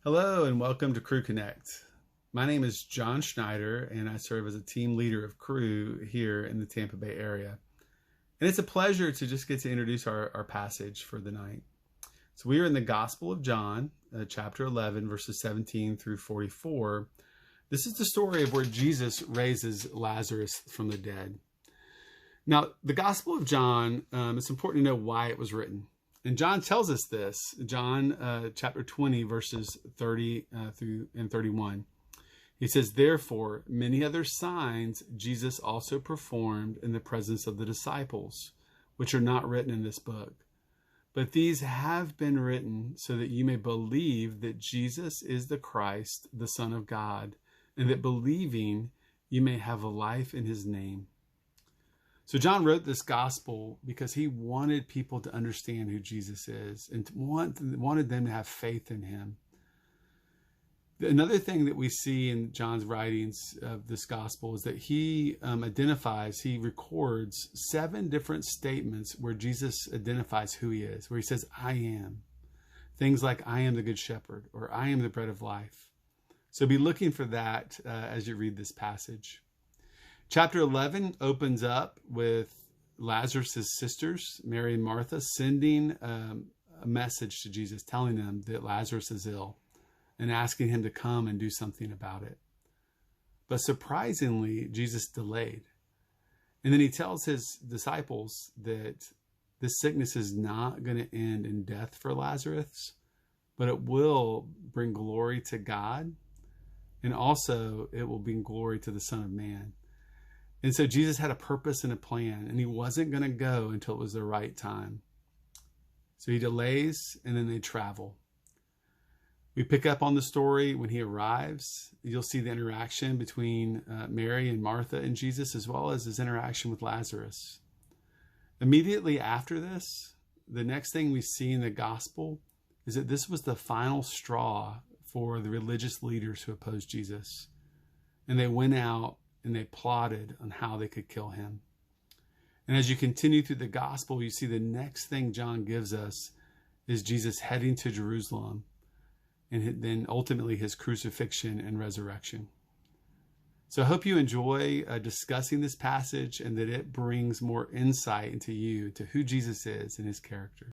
Hello and welcome to Cru Connect. My name is John Schneider and I serve as a team leader of Cru here in the Tampa Bay area. And it's a pleasure to just get to introduce our passage for the night. So we are in the Gospel of John, chapter 11, verses 17 through 44. This is the story of where Jesus raises Lazarus from the dead. Now, the Gospel of John, it's important to know why it was written. And John tells us this, John chapter 20, verses 30 through and 31. He says, "Therefore, many other signs Jesus also performed in the presence of the disciples, which are not written in this book. But these have been written so that you may believe that Jesus is the Christ, the Son of God, and that believing you may have a life in his name." So John wrote this gospel because he wanted people to understand who Jesus is and wanted them to have faith in him. Another thing that we see in John's writings of this gospel is that he records 7 different statements where Jesus identifies who he is, where he says, "I am." Things like, "I am the good shepherd," or "I am the bread of life." So be looking for that as you read this passage. Chapter 11 opens up with Lazarus' sisters, Mary and Martha, sending a message to Jesus, telling him that Lazarus is ill and asking him to come and do something about it. But surprisingly, Jesus delayed. And then he tells his disciples that this sickness is not going to end in death for Lazarus, but it will bring glory to God, and also it will bring glory to the Son of Man. And so Jesus had a purpose and a plan, and he wasn't going to go until it was the right time. So he delays, and then they travel. We pick up on the story when he arrives. You'll see the interaction between Mary and Martha and Jesus, as well as his interaction with Lazarus. Immediately after this, the next thing we see in the gospel is that this was the final straw for the religious leaders who opposed Jesus. And they went out and they plotted on how they could kill him. And as you continue through the gospel, you see the next thing John gives us is Jesus heading to Jerusalem, and then ultimately his crucifixion and resurrection. So I hope you enjoy discussing this passage and that it brings more insight into you to who Jesus is and his character.